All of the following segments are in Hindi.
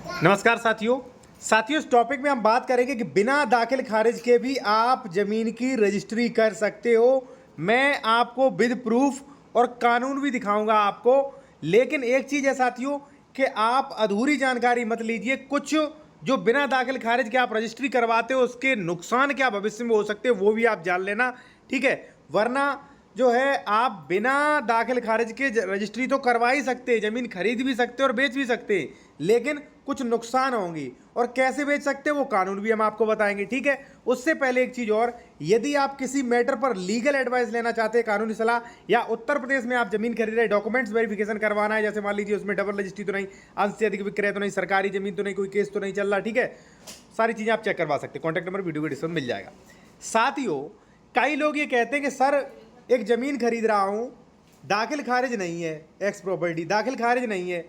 नमस्कार साथियों इस टॉपिक में हम बात करेंगे कि बिना दाखिल खारिज के भी आप ज़मीन की रजिस्ट्री कर सकते हो। मैं आपको विद प्रूफ और कानून भी दिखाऊंगा आपको। लेकिन एक चीज़ है साथियों कि आप अधूरी जानकारी मत लीजिए। कुछ जो बिना दाखिल खारिज के आप रजिस्ट्री करवाते हो उसके नुकसान क्या भविष्य में हो सकते हैं वो भी आप जान लेना, ठीक है। वरना जो है आप बिना दाखिल खारिज के रजिस्ट्री तो करवा ही सकते हैं, ज़मीन खरीद भी सकते हैं और बेच भी सकते हैं, लेकिन कुछ नुकसान होंगी। और कैसे बेच सकते हैं वो कानून भी हम आपको बताएंगे, ठीक है। उससे पहले एक चीज़ और, यदि आप किसी मैटर पर लीगल एडवाइस लेना चाहते हैं, कानूनी सलाह, या उत्तर प्रदेश में आप जमीन खरीद रहे, डॉक्यूमेंट्स वेरिफिकेशन करवाना है, जैसे मान लीजिए उसमें डबल रजिस्ट्री तो नहीं, अंश से अधिक विक्रय तो नहीं, सरकारी जमीन तो नहीं, कोई केस तो नहीं चल रहा, ठीक है, सारी चीज़ें आप चेक करवा सकते हैं। कॉन्टैक्ट नंबर वीडियो के डिस्क्रिप्शन मिल जाएगा। साथियों, कई लोग ये कहते हैं कि सर एक ज़मीन खरीद रहा हूँ, दाखिल खारिज नहीं है, एक्स प्रॉपर्टी दाखिल खारिज नहीं है,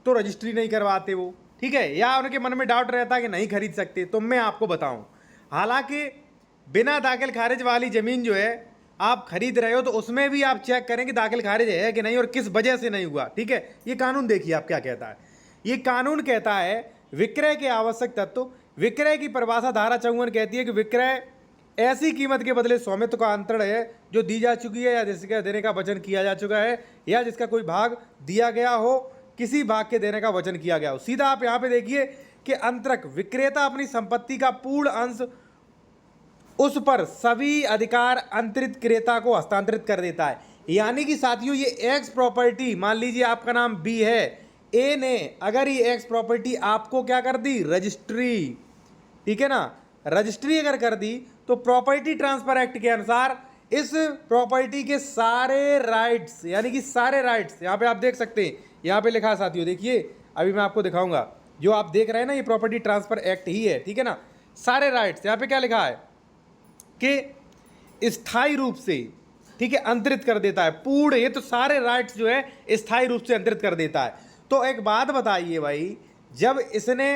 तो रजिस्ट्री नहीं करवाते वो, ठीक है, या उनके मन में डाउट रहता है कि नहीं खरीद सकते। तो मैं आपको बताऊं, हालांकि बिना दाखिल खारिज वाली ज़मीन जो है आप खरीद रहे हो तो उसमें भी आप चेक करें कि दाखिल खारिज है कि नहीं और किस वजह से नहीं हुआ, ठीक है। ये कानून देखिए आप क्या कहता है। ये कानून कहता है विक्रय के आवश्यक तत्व। विक्रय की परिभाषा धारा 54 कहती है कि विक्रय ऐसी कीमत के बदले स्वामित्व का अंतरण है जो दी जा चुकी है या जिसका देने का वचन किया जा चुका है, या जिसका कोई भाग दिया गया हो, किसी भाग के देने का वचन किया गया हो। सीधा आप यहां पे देखिए कि अंतरक विक्रेता अपनी संपत्ति का पूर्ण अंश उस पर सभी अधिकार अंतरित क्रेता को हस्तांतरित कर देता है। यानी कि साथियों ये एक्स प्रॉपर्टी, मान लीजिए आपका नाम बी है, ए ने अगर ये एक्स प्रॉपर्टी आपको क्या कर दी, रजिस्ट्री, ठीक है ना, रजिस्ट्री अगर कर दी तो प्रॉपर्टी ट्रांसफर एक्ट के अनुसार इस प्रॉपर्टी के सारे राइट्स, यानी कि सारे राइट्स, यहां पे आप देख सकते हैं, यहां पे लिखा है साथियों, देखिए अभी मैं आपको दिखाऊंगा, जो आप देख रहे हैं ना ये प्रॉपर्टी ट्रांसफर एक्ट ही है, ठीक है ना। सारे राइट्स यहां पे क्या लिखा है कि स्थायी रूप से, ठीक है, अंतरित कर देता है पूर्ण, ये तो सारे राइट्स जो है स्थायी रूप से अंतरित कर देता है। तो एक बात बताइए भाई, जब इसने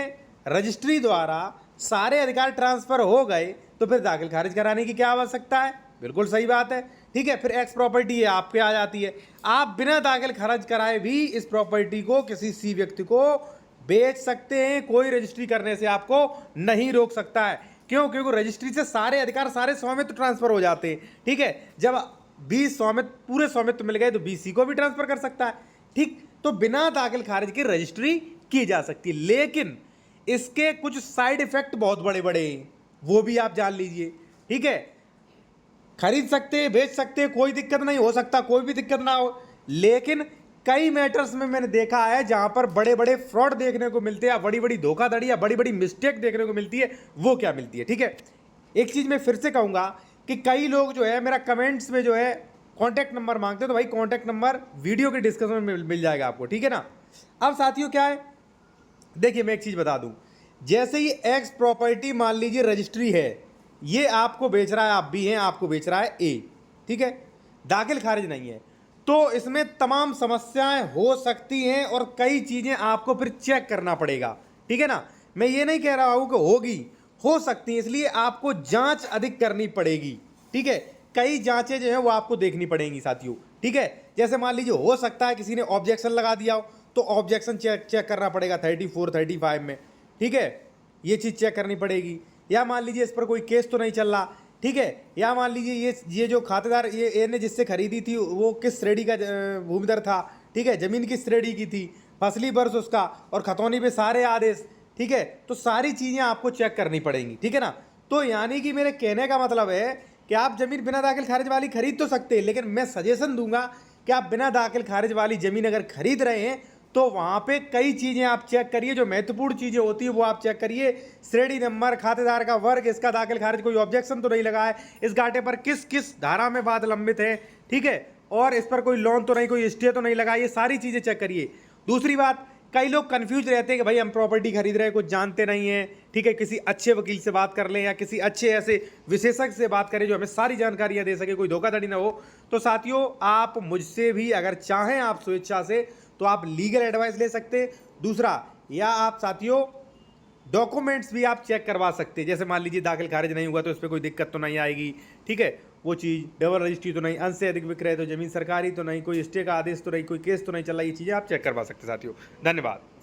रजिस्ट्री द्वारा सारे अधिकार ट्रांसफर हो गए तो फिर दाखिल खारिज कराने की क्या आवश्यकता है? बिल्कुल सही बात है, ठीक है। फिर एक्स प्रॉपर्टी है आप पे आ जाती है, आप बिना दाखिल खारिज कराए भी इस प्रॉपर्टी को किसी सी व्यक्ति को बेच सकते हैं, कोई रजिस्ट्री करने से आपको नहीं रोक सकता है। क्यों? क्योंकि रजिस्ट्री से सारे अधिकार, सारे स्वामित्व ट्रांसफर हो जाते हैं, ठीक है। जब 20 स्वामित्व, पूरे स्वामित्व मिल गए तो 20 को भी ट्रांसफर कर सकता है, ठीक। तो बिना दाखिल खारिज की रजिस्ट्री की जा सकती है, लेकिन इसके कुछ साइड इफेक्ट बहुत बड़े बड़े हैं, वो भी आप जान लीजिए, ठीक है। खरीद सकते हैं, बेच सकते हैं, कोई दिक्कत नहीं, हो सकता कोई भी दिक्कत ना हो, लेकिन कई मैटर्स में मैंने देखा है जहां पर बड़े बड़े फ्रॉड देखने को मिलते हैं, बड़ी बड़ी धोखाधड़ी या बड़ी बड़ी मिस्टेक देखने को मिलती है। वो क्या मिलती है, ठीक है। एक चीज मैं फिर से कहूंगा कि कई लोग जो है मेरा कमेंट्स में जो है कॉन्टैक्ट नंबर मांगते हैं, तो भाई कॉन्टैक्ट नंबर वीडियो के डिस्क्रिप्शन में मिल जाएगा आपको, ठीक है ना। अब साथियों क्या है, देखिए मैं एक चीज बता दूं, जैसे ये एक्स प्रॉपर्टी मान लीजिए रजिस्ट्री है, ये आपको बेच रहा है, आप भी हैं, आपको बेच रहा है ए, ठीक है, दाखिल खारिज नहीं है, तो इसमें तमाम समस्याएं हो सकती हैं और कई चीजें आपको फिर चेक करना पड़ेगा, ठीक है ना। मैं ये नहीं कह रहा हूं कि होगी, हो सकती है, इसलिए आपको जांच अधिक करनी पड़ेगी, ठीक है। कई जांचें जो है वो आपको देखनी पड़ेंगी साथियों, ठीक है। जैसे मान लीजिए हो सकता है किसी ने ऑब्जेक्शन लगा दिया हो, तो ऑब्जेक्शन चेक करना पड़ेगा 34, 35 में, ठीक है, ये चीज़ चेक करनी पड़ेगी। या मान लीजिए इस पर कोई केस तो नहीं चल रहा, ठीक है। या मान लीजिए ये जो खातेदार ये ने जिससे खरीदी थी वो किस श्रेणी का भूमिदर था, ठीक है, जमीन किस श्रेणी की थी, फसली वर्ष उसका, और खतौनी पे सारे आदेश, ठीक है। तो सारी चीज़ें आपको चेक करनी पड़ेंगी, ठीक है ना। तो यानी कि मेरे कहने का मतलब है कि आप जमीन बिना दाखिल खारिज वाली खरीद तो सकते हैं, लेकिन मैं सजेशन दूंगा कि आप बिना दाखिल खारिज वाली जमीन अगर खरीद रहे हैं तो वहां पे कई चीजें आप चेक करिए, जो महत्वपूर्ण चीजें होती है वो आप चेक करिए। श्रेणी नंबर, खातेदार का वर्ग, इसका दाखिल खारिज कोई ऑब्जेक्शन तो नहीं लगा है, इस घाटे पर किस किस धारा में वाद लंबित है, ठीक है, और इस पर कोई लोन तो नहीं, कोई स्टे तो नहीं लगा, ये सारी चीजें चेक करिए। दूसरी बात, कई लोग कंफ्यूज रहते हैं कि भाई हम प्रॉपर्टी खरीद रहे हैं, कुछ जानते नहीं है, ठीक है, किसी अच्छे वकील से बात कर लें या किसी अच्छे ऐसे विशेषज्ञ से बात करें जो हमें सारी जानकारियां दे सके, कोई धोखाधड़ी ना हो। तो साथियों आप मुझसे भी अगर चाहें आप स्वेच्छा से तो आप लीगल एडवाइस ले सकते हैं। दूसरा, या आप साथियों डॉक्यूमेंट्स भी आप चेक करवा सकते हैं, जैसे मान लीजिए दाखिल खारिज नहीं हुआ तो इस पर कोई दिक्कत तो नहीं आएगी, ठीक है, वो चीज़, डबल रजिस्ट्री तो नहीं, अंश से अधिक विक्रय तो, जमीन सरकारी तो नहीं, कोई स्टे का आदेश तो नहीं, कोई केस तो नहीं चल रहा, ये चीज़ें आप चेक करवा सकते हैं साथियों। धन्यवाद।